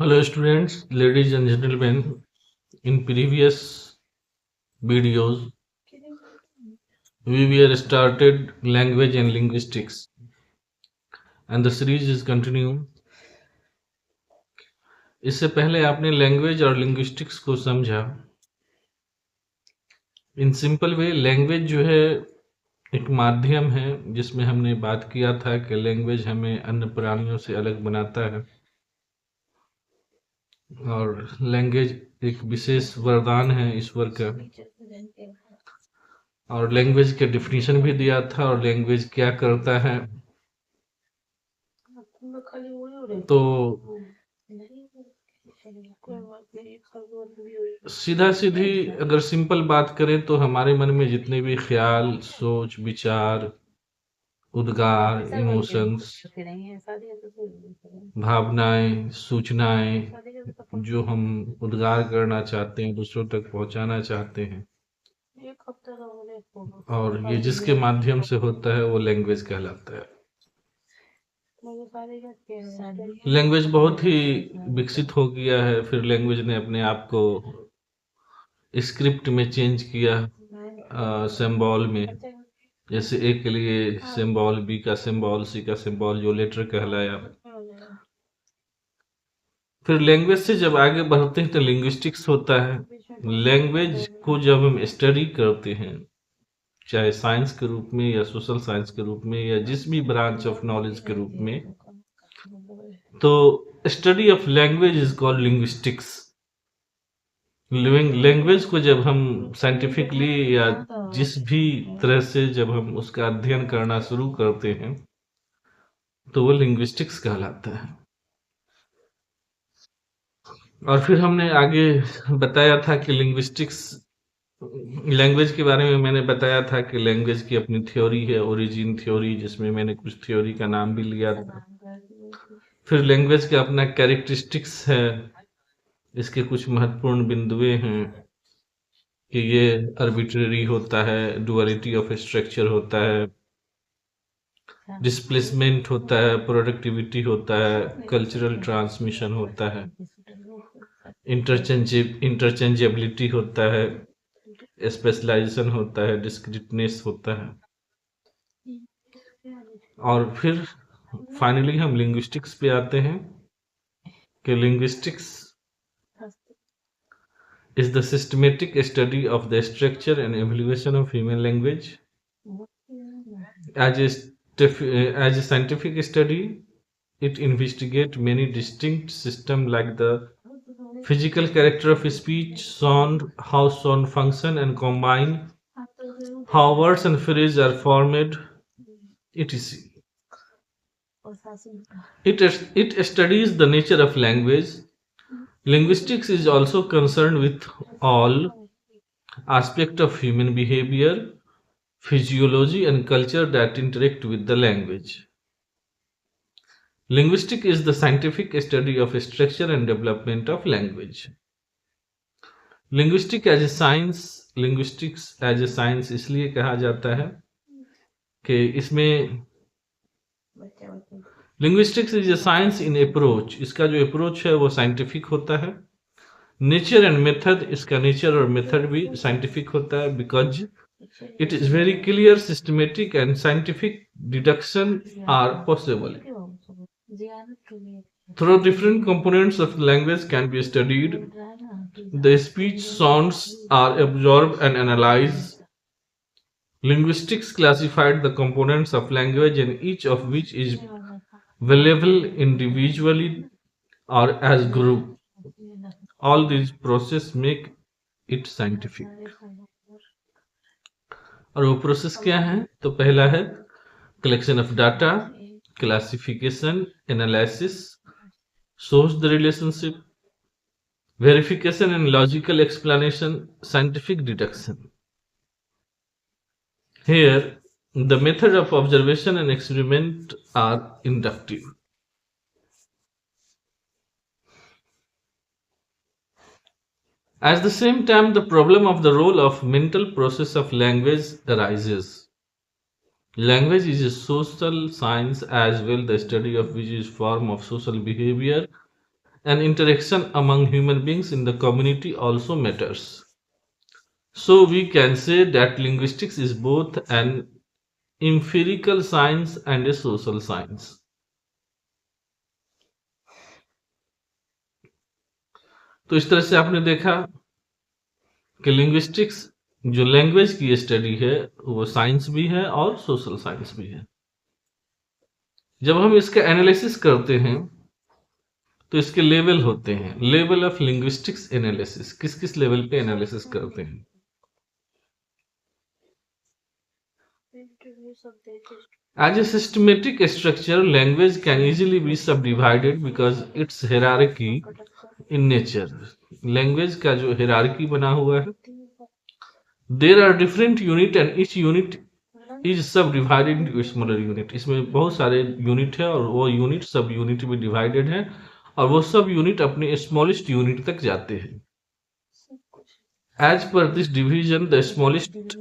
Hello students, ladies and gentlemen. In previous videos, we were started language and linguistics, and the series is continue. इससे पहले आपने language और linguistics को समझा. In simple way language जो है एक माध्यम है जिसमें हमने बात किया था कि लैंग्वेज हमें अन्य प्राणियों से अलग बनाता है और लैंग्वेज एक विशेष वरदान है ईश्वर का. और लैंग्वेज के डिफिनीशन भी दिया था और लैंग्वेज क्या करता है. तो सीधा सीधी अगर सिंपल बात करें तो हमारे मन में जितने भी ख्याल, सोच, विचार, उद्गार, इमोशंस, भावनाएं, सूचनाएं जो हम उद्गार करना चाहते हैं, दूसरों तक पहुंचाना चाहते हैं, और ये जिसके माध्यम से होता है वो लैंग्वेज कहलाता है. लैंग्वेज बहुत ही विकसित हो गया है. फिर लैंग्वेज ने अपने आप को स्क्रिप्ट में चेंज किया, सिंबल में. जैसे ए के लिए सिंबल, बी का सिंबल, सी का सिंबल जो लेटर कहलाया. फिर लैंग्वेज से जब आगे बढ़ते हैं तो लिंग्विस्टिक्स होता है. लैंग्वेज को जब हम स्टडी करते हैं, चाहे साइंस के रूप में या सोशल साइंस के रूप में या जिस भी ब्रांच ऑफ नॉलेज के रूप में, तो study of language is called linguistics. Language को जब हम साइंटिफिकली या जिस भी तरह से जब हम उसका अध्ययन करना शुरू करते हैं तो वो लिंग्विस्टिक्स कहलाता है. और फिर हमने आगे बताया था कि लिंग्विस्टिक्स, लैंग्वेज के बारे में मैंने बताया था कि लैंग्वेज की अपनी थ्योरी है, ओरिजिन थ्योरी, जिसमें मैंने कुछ थ्योरी का नाम भी लिया था. फिर लैंग्वेज का अपना कैरेक्टरिस्टिक्स है, इसके कुछ महत्वपूर्ण बिंदुएं हैं कि ये आर्बिट्रेरी होता है, डुअलिटी ऑफ स्ट्रक्चर होता है, डिस्प्लेसमेंट होता है, प्रोडक्टिविटी होता है, कल्चरल ट्रांसमिशन होता है, इंटरचेंजेबिलिटी होता है, स्पेशलाइजेशन होता है, डिस्क्रिटनेस होता है. और फिर फाइनली हम लिंग्विस्टिक्स पे आते हैं कि linguistics is the systematic study of the structure and evolution of human language. As a scientific study, it investigates many distinct systems like the physical character of speech, sound, how sound function and combine, how words and phrases are formed, etc. It studies the nature of language. Linguistics is also concerned with all aspects of human behavior, physiology and culture that interact with the language. Linguistics is the scientific study of structure and development of language. Linguistics as a science इसलिए कहा जाता है कि इसमें linguistics is a science in approach. इसका जो approach है वो साइंटिफिक होता है. नेचर एंड मेथड, इसका नेचर और मेथड भी साइंटिफिक होता है, because it is very clear, systematic and scientific deduction are possible. Through different components of language can be studied. The speech sounds are absorbed and analyzed. Linguistics classified the components of language and each of which is valuable individually or as group. All these process make it scientific. और वो process क्या है? तो पहला है collection of data, classification, analysis, shows the relationship, verification and logical explanation, scientific deduction. Here, the method of observation and experiment are inductive. At the same time, the problem of the role of mental process of language arises. Language is a social science as well, the study of which is form of social behavior and interaction among human beings in the community also matters. So we can say that linguistics is both an empirical science and a social science. तो इस तरह से आपने देखा कि linguistics जो language की study है वो साइंस भी है और सोशल साइंस भी है। जब हम इसका एनालिसिस करते हैं तो इसके लेवल होते हैं। लेवल ऑफ लिंग्विस्टिक्स एनालिसिस, किस किस लेवल पे एनालिसिस करते हैं। As a systematic structure, language can easily be subdivided because its hierarchy in nature. Language का जो hierarchy बना हुआ है, there are different unit and each unit is subdivided into smaller unit. इसमें बहुत सारे यूनिट है और वो यूनिट सब यूनिट में डिवाइडेड है और वो सब यूनिट अपने स्मॉलेस्ट यूनिट तक जाते हैं। As per this division, the smallest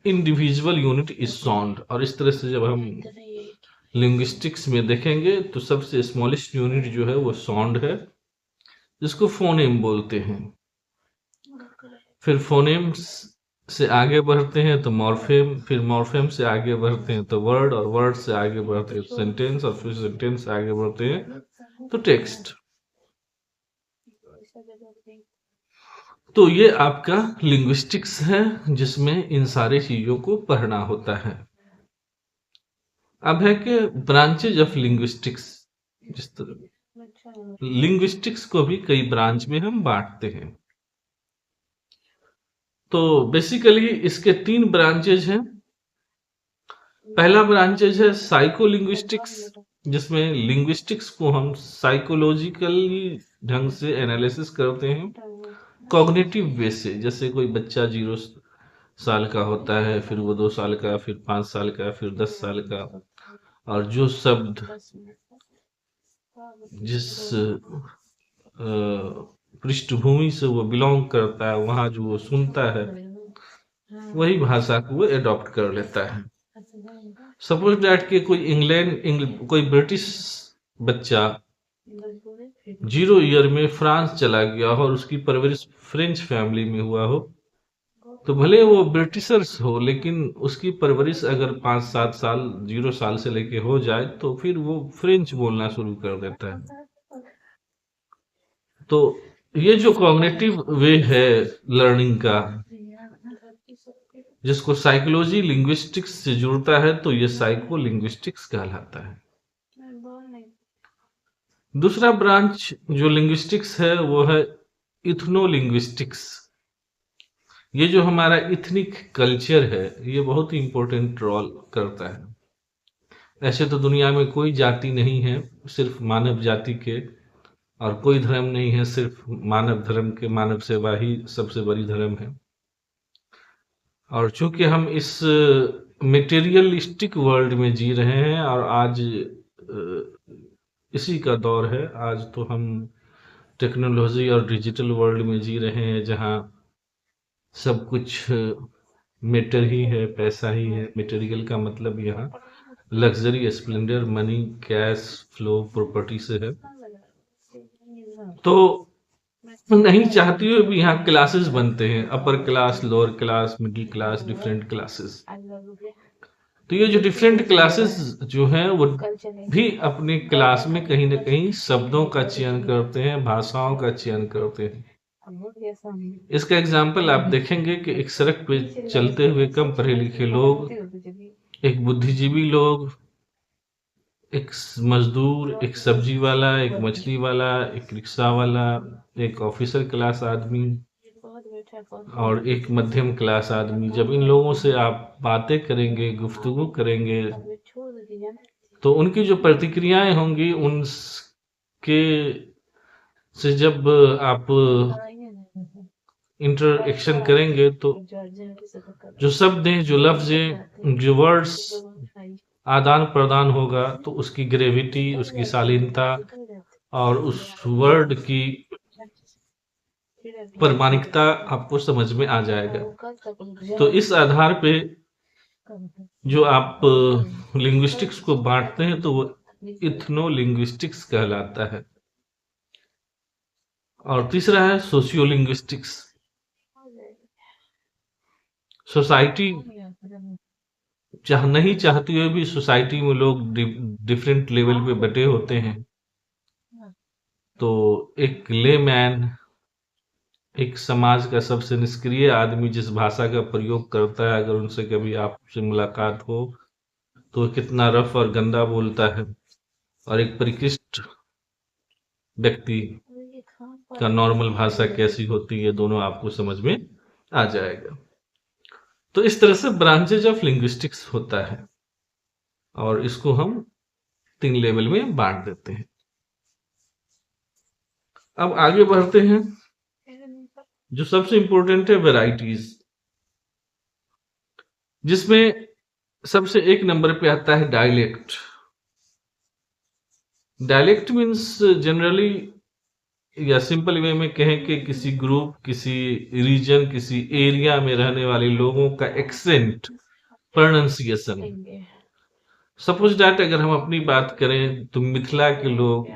individual unit is sound. और इस तरह से जब हम लिंग्विस्टिक्स में देखेंगे तो सबसे स्मॉलेस्ट यूनिट जो है वो साउंड है, जिसको फोनेम बोलते हैं। फिर फोनेम्स से आगे बढ़ते हैं तो मॉर्फेम, फिर मॉर्फेम से आगे बढ़ते हैं तो वर्ड, और वर्ड से आगे बढ़ते हैं तो सेंटेंस, और फिर सेंटेंस से आगे बढ़ते हैं तो टेक्स्ट। तो ये आपका लिंग्विस्टिक्स है जिसमें इन सारी चीजों को पढ़ना होता है। अब है कि ब्रांचेज ऑफ लिंग्विस्टिक्स, जिस तरह लिंग्विस्टिक्स को भी कई ब्रांच में हम बांटते हैं। तो बेसिकली इसके 3 ब्रांचेज हैं। पहला ब्रांचेज है साइकोलिंग्विस्टिक्स, जिसमें लिंग्विस्टिक्स को हम साइकोलॉजिकली ढंग से एनालिसिस करते हैं कॉग्निटिव बेस से। जैसे कोई बच्चा 0 साल का होता है, फिर वो 2 साल का, फिर 5 साल का, फिर 10 साल का, और जो शब्द जिस पृष्ठभूमि से वो बिलोंग करता है, वहां जो वो सुनता है वही भाषा को वो एडॉप्ट कर लेता है। सपोज दैट कि कोई ब्रिटिश बच्चा 0 ईयर में फ्रांस चला गया हो और उसकी परवरिश फ्रेंच फैमिली में हुआ हो, तो भले वो ब्रिटिशर्स हो लेकिन उसकी परवरिश अगर 5-7 साल 0 साल से लेके हो जाए तो फिर वो फ्रेंच बोलना शुरू कर देता है। तो ये जो कॉग्निटिव वे है लर्निंग का, जिसको साइकोलॉजी लिंग्विस्टिक्स से जुड़ता है, तो ये साइको लिंग्विस्टिक्स कहलाता है। दूसरा ब्रांच जो लिंग्विस्टिक्स है वो है इथनो लिंग्विस्टिक्स। ये जो हमारा इथनिक कल्चर है ये बहुत ही इंपॉर्टेंट रोल करता है। ऐसे तो दुनिया में कोई जाति नहीं है सिर्फ मानव जाति के, और कोई धर्म नहीं है सिर्फ मानव धर्म के। मानव सेवा ही सबसे बड़ी धर्म है। और चूंकि हम इस मटेरियलिस्टिक वर्ल्ड में जी रहे हैं और आज इसी का दौर है, आज तो हम टेक्नोलॉजी और डिजिटल वर्ल्ड में जी रहे हैं जहां सब कुछ मेटर ही है, पैसा ही है। मटेरियल का मतलब यहाँ luxury, Splendor, money, cash flow, property से है। तो नहीं चाहती हुए भी यहाँ क्लासेस बनते हैं, upper class, lower class, middle class, different classes. तो ये जो डिफरेंट क्लासेस जो हैं वो भी अपने क्लास में कहीं ना कहीं शब्दों का चयन करते हैं, भाषाओं का चयन करते हैं। इसका एग्जाम्पल आप देखेंगे कि एक सड़क पे चलते हुए कम पढ़े लिखे लोग, एक बुद्धिजीवी लोग, एक मजदूर, एक सब्जी वाला, एक मछली वाला, एक रिक्शा वाला, एक ऑफिसर क्लास आदमी और एक मध्यम क्लास आदमी, जब इन लोगों से आप बातें करेंगे, गुफ्तगू करेंगे, तो उनकी जो प्रतिक्रियाएं होंगी उनके से जब आप इंटरेक्शन करेंगे तो जो शब्द हैं, जो लफ्ज हैं, जो वर्ड्स आदान प्रदान होगा तो उसकी ग्रेविटी, उसकी शालीनता और उस वर्ड की प्रामाणिकता आपको समझ में आ जाएगा। तो इस आधार पे जो आप लिंग्विस्टिक्स को बांटते हैं तो वो इथनो लिंग्विस्टिक्स कहलाता है। और तीसरा है सोशियोलिंग्विस्टिक्स। सोसाइटी नहीं चाहती हुए भी सोसाइटी में लोग डिफरेंट लेवल पे बटे होते हैं। तो एक लेमैन, एक समाज का सबसे निष्क्रिय आदमी जिस भाषा का प्रयोग करता है, अगर उनसे कभी आपसे मुलाकात हो तो कितना रफ और गंदा बोलता है, और एक परिशिष्ट व्यक्ति का नॉर्मल भाषा कैसी होती है, दोनों आपको समझ में आ जाएगा। तो इस तरह से ब्रांचेज ऑफ लिंग्विस्टिक्स होता है, और इसको हम 3 लेवल में बांट देते हैं। अब आगे बढ़ते हैं। जो सबसे इंपॉर्टेंट है वैरायटीज, जिसमें सबसे 1 नंबर पे आता है डायलेक्ट। डायलेक्ट मीन्स जनरली, या सिंपल वे में कहें कि किसी ग्रुप, किसी रीजन, किसी एरिया में रहने वाले लोगों का एक्सेंट, प्रोनाउंसिएशन। सपोज दैट अगर हम अपनी बात करें तो मिथिला के लोग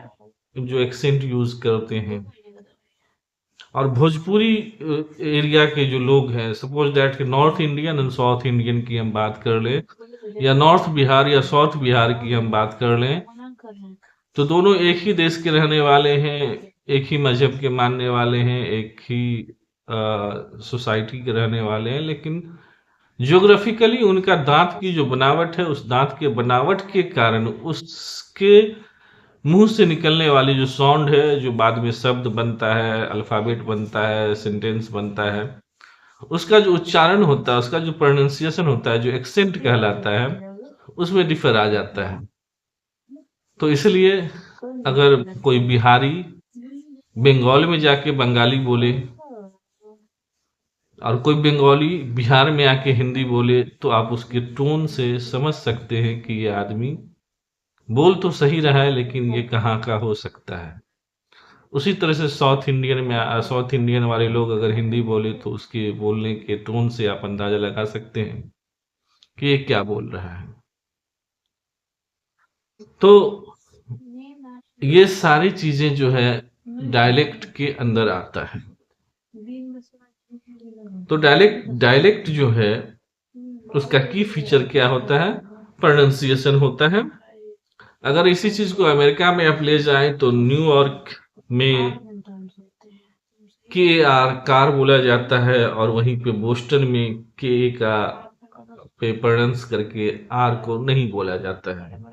जो एक्सेंट यूज करते हैं, और भोजपुरी एरिया के जो लोग हैं, सपोज दैट कि north Indian and south Indian की हम बात कर लें, या नॉर्थ बिहार या साउथ बिहार की हम बात कर लें, तो दोनों एक ही देश के रहने वाले हैं, एक ही मजहब के मानने वाले हैं, एक ही सोसाइटी के रहने वाले हैं, लेकिन ज्योग्राफिकली उनका दांत की जो बनावट है, उस दांत के बनावट के कारण उसके मुंह से निकलने वाली जो साउंड है, जो बाद में शब्द बनता है, अल्फाबेट बनता है, सेंटेंस बनता है, उसका जो उच्चारण होता है, उसका जो प्रोनाउंसिएशन होता है, जो एक्सेंट कहलाता है, उसमें डिफर आ जाता है। तो इसलिए अगर कोई बिहारी बंगाल में जाके बंगाली बोले, और कोई बंगाली बिहार में आके हिंदी बोले, तो आप उसके टोन से समझ सकते हैं कि ये आदमी बोल तो सही रहा है, लेकिन ये कहाँ का हो सकता है। उसी तरह से साउथ इंडियन वाले लोग अगर हिंदी बोले, तो उसके बोलने के टोन से आप अंदाजा लगा सकते हैं कि ये क्या बोल रहा है। तो ये सारी चीजें जो है डायलेक्ट के अंदर आता है। तो डायलेक्ट जो है, उसका की फीचर क्या होता है? प्रोनाउंसिएशन होता है। अगर इसी चीज को अमेरिका में आप ले जाएं, तो न्यूयॉर्क में के आर कार बोला जाता है, और वहीं पे बोस्टन में के का पे प्रोनाउंस करके आर को नहीं बोला जाता है।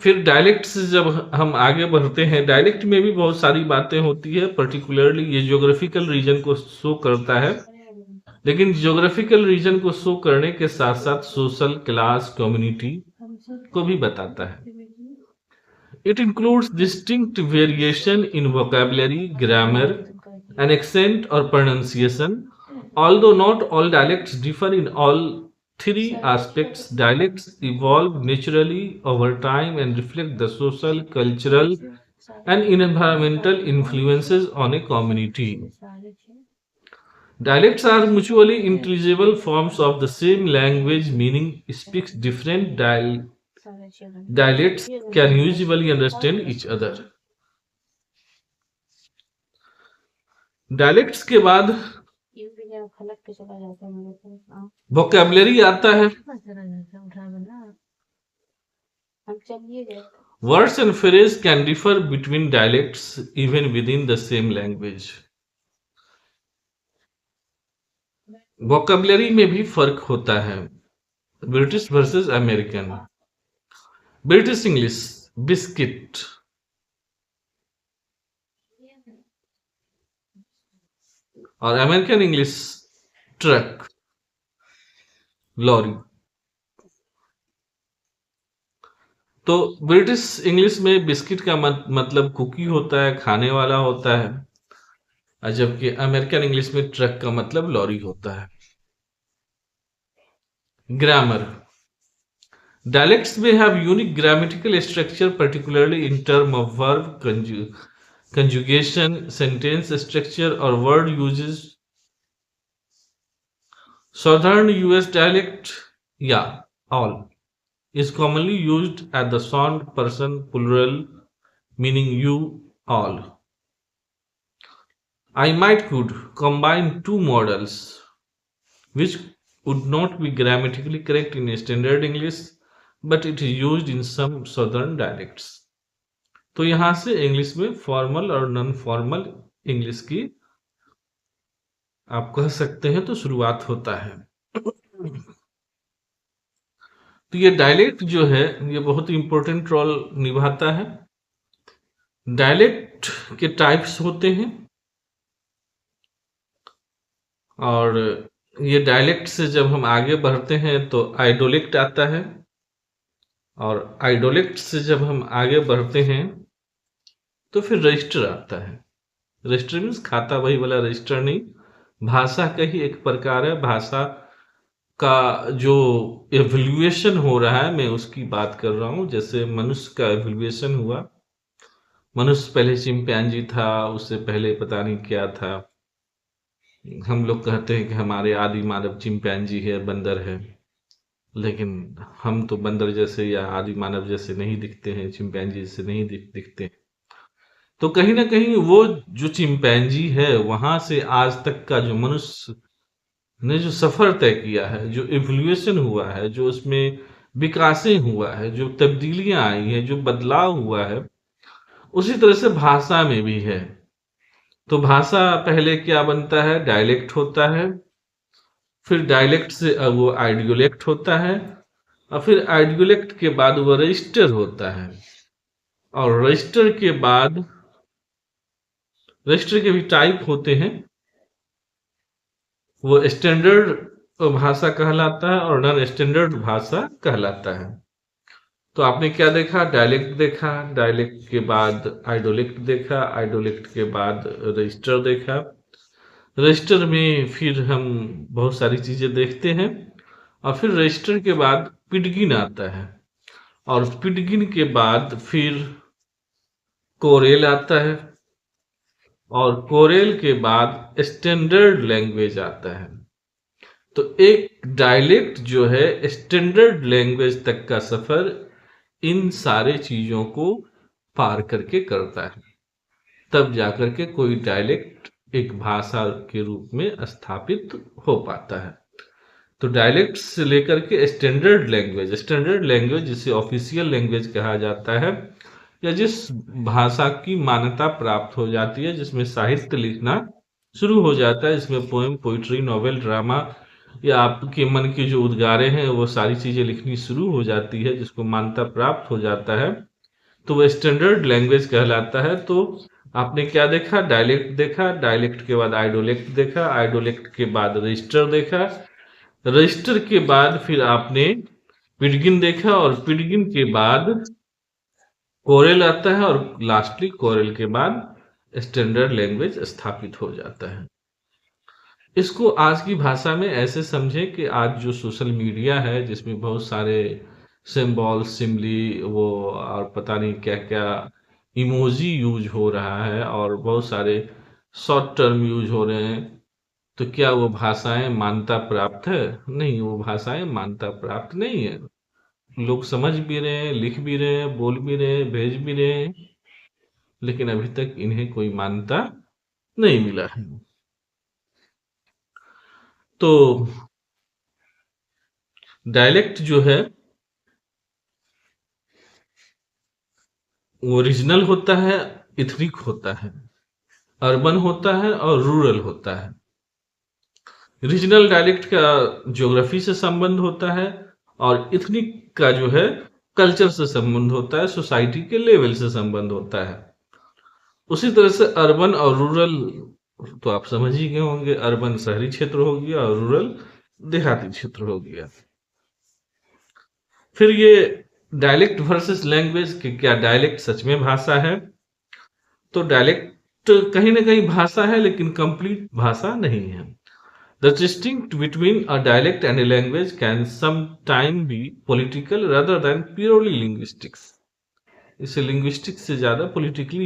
फिर डायलेक्ट से जब हम आगे बढ़ते हैं, डायलेक्ट में भी बहुत सारी बातें होती है। पर्टिकुलरली ये ज्योग्राफिकल रीजन को शो करता है, लेकिन ज्योग्राफिकल रीजन को शो करने के साथ साथ सोशल क्लास, कम्युनिटी को भी बताता है। It includes distinct variation in vocabulary, grammar, and accent or pronunciation. Although not all dialects differ in all 3 aspects, dialects evolve naturally over time and reflect the social, cultural, and environmental influences on a community. Dialects are mutually intelligible forms of the same language, meaning speaks different dialects can usually understand each other. Dialects के बाद vocabulary आता है। Words and phrase can differ between dialects even with in the same language. Vocabulary में भी फर्क होता है। British versus American. British English biscuit, और अमेरिकन इंग्लिश ट्रक, लॉरी। तो ब्रिटिश इंग्लिश में बिस्किट का मतलब कुकी होता है, खाने वाला होता है, और जबकि अमेरिकन इंग्लिश में ट्रक का मतलब लॉरी होता है। Grammar. Dialects may have unique grammatical structure, particularly in terms of verb conjugation, sentence structure, or word uses. Southern US dialect, all, is commonly used as the sound person plural, meaning you, all. I might could combine two models which would not be grammatically correct in standard English, but it is used in some southern dialects. तो यहां से English में formal और non formal English की आप कह सकते हैं तो शुरुआत होता है। तो ये डायलेक्ट जो है ये बहुत इंपॉर्टेंट रोल निभाता है। डायलेक्ट के टाइप्स होते हैं और ये डायलेक्ट से जब हम आगे बढ़ते हैं तो आइडोलेक्ट आता है और आइडोलेक्ट से जब हम आगे बढ़ते हैं तो फिर रजिस्टर आता है। रजिस्टर मीन्स खाता बही वाला रजिस्टर नहीं, भाषा का ही एक प्रकार है। भाषा का जो एवल्यूएशन हो रहा है मैं उसकी बात कर रहा हूँ। जैसे मनुष्य का एवल्यूएशन हुआ, मनुष्य पहले चिंपैंजी था, उससे पहले पता नहीं क्या था। हम लोग कहते हैं कि हमारे आदि मानव चिंपैंजी है, बंदर है, लेकिन हम तो बंदर जैसे या आदि मानव जैसे नहीं दिखते हैं, चिंपैंजी जैसे नहीं दिखते हैं। तो कहीं ना कहीं वो जो चिंपैंजी है वहां से आज तक का जो मनुष्य ने जो सफर तय किया है, जो इवोल्यूशन हुआ है, जो उसमें विकासें हुआ है, जो तब्दीलियां आई हैं, जो बदलाव हुआ है, उसी तरह से भाषा में भी है। तो भाषा पहले क्या बनता है, डायलेक्ट होता है, फिर डायलेक्ट से वो आइडियोलेक्ट होता है और फिर आइडियोलेक्ट के बाद वो रजिस्टर होता है और रजिस्टर के बाद रजिस्टर के भी टाइप होते हैं। वो स्टैंडर्ड भाषा कहलाता है और नॉन स्टैंडर्ड भाषा कहलाता है। तो आपने क्या देखा, डायलेक्ट देखा, डायलेक्ट के बाद आइडोलेक्ट देखा, आइडोलेक्ट के बाद रजिस्टर देखा, रजिस्टर में फिर हम बहुत सारी चीजें देखते हैं और फिर रजिस्टर के बाद पिडगिन आता है और पिडगिन के बाद फिर कोरेल आता है और कोरेल के बाद स्टैंडर्ड लैंग्वेज आता है। तो एक डायलेक्ट जो है स्टैंडर्ड लैंग्वेज तक का सफर इन सारे चीजों को पार करके करता है, तब जाकर के कोई डायलेक्ट एक भाषा के रूप में स्थापित हो पाता है। तो डायलेक्ट से लेकर के स्टैंडर्ड लैंग्वेज जिसे ऑफिशियल लैंग्वेज कहा जाता है, या जिस भाषा की मान्यता प्राप्त हो जाती है, जिसमें साहित्य लिखना शुरू हो जाता है, जिसमें पोएम, पोइट्री, नॉवेल, ड्रामा या आपके मन की जो उद्गारे हैं वो सारी चीजें लिखनी शुरू हो जाती है, जिसको मान्यता प्राप्त हो जाता है, तो वो स्टैंडर्ड लैंग्वेज कहलाता है। तो आपने क्या देखा, डायलेक्ट देखा, डायलेक्ट के बाद आइडोलेक्ट देखा, आइडोलेक्ट के बाद रजिस्टर देखा, रजिस्टर के बाद फिर आपने पिडगिन देखा और पिडगिन के बाद कोरेल आता है और लास्टली कोरेल के बाद स्टैंडर्ड लैंग्वेज स्थापित हो जाता है। इसको आज की भाषा में ऐसे समझें कि आज जो सोशल मीडिया है जिसमें बहुत सारे सिंबल, सिमली, वो और पता नहीं क्या क्या इमोजी यूज हो रहा है और बहुत सारे शॉर्ट टर्म यूज हो रहे हैं, तो क्या वो भाषाएं मान्यता प्राप्त है? नहीं, वो भाषाएं मान्यता प्राप्त नहीं है। लोग समझ भी रहे हैं, लिख भी रहे हैं, बोल भी रहे हैं, भेज भी रहे हैं, लेकिन अभी तक इन्हें कोई मान्यता नहीं मिला है। तो डायलेक्ट जो है वो रीजनल होता है, इथनिक होता है, अर्बन होता है और रूरल होता है। रीजनल डायलेक्ट का ज्योग्राफी से संबंध होता है और इथनिक का जो है कल्चर से संबंध होता है, सोसाइटी के लेवल से संबंध होता है। उसी तरह से अर्बन और रूरल तो आप समझ ही गए होंगे, अर्बन शहरी क्षेत्र हो गया और रूरल देहाती क्षेत्र हो गया। फिर ये डायलेक्ट वर्सेस लैंग्वेज कि क्या डायलेक्ट सच में भाषा है? तो डायलेक्ट कहीं ना कहीं भाषा है लेकिन कंप्लीट भाषा नहीं है। The distinct between a dialect and a language can sometime be political rather than purely linguistics. इसे लिंग्विस्टिक्स से ज्यादा पॉलिटिकली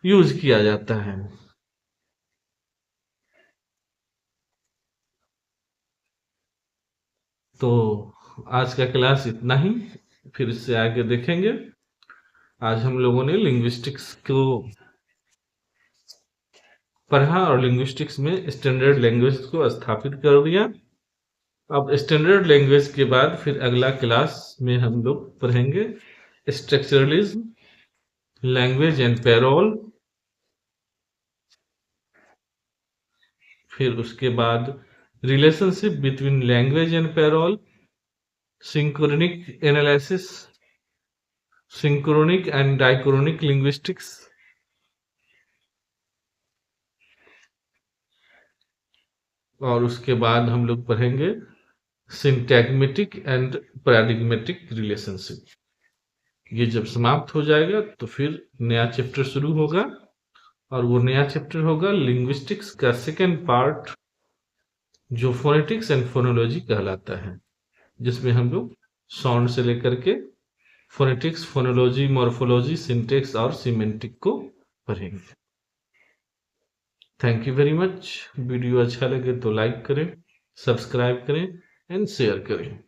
यूज किया जाता है। तो आज का क्लास इतना ही, फिर इससे आगे देखेंगे। आज हम लोगों ने लिंग्विस्टिक्स को पढ़ा और लिंग्विस्टिक्स में स्टैंडर्ड लैंग्वेज को स्थापित कर दिया। अब स्टैंडर्ड लैंग्वेज के बाद फिर अगला क्लास में हम लोग पढ़ेंगे स्ट्रक्चरलिज्म, लैंग्वेज एंड पैरोल, फिर उसके बाद relationship between language and parole, synchronic analysis, synchronic and diachronic linguistics, और उसके बाद हम लोग पढ़ेंगे सिंटैग्मेटिक एंड पैराडिग्मेटिक रिलेशनशिप। ये जब समाप्त हो जाएगा तो फिर नया चैप्टर शुरू होगा, और वो नया चैप्टर होगा लिंग्विस्टिक्स का सेकेंड पार्ट, जो फोनेटिक्स एंड फोनोलॉजी कहलाता है, जिसमें हम लोग साउंड से लेकर के फोनेटिक्स, फोनोलॉजी, मॉर्फोलॉजी, सिंटेक्स और सिमेंटिक को पढ़ेंगे। Thank you very much. Video अच्छा लगे तो लाइक करें, सब्सक्राइब करें एंड शेयर करें।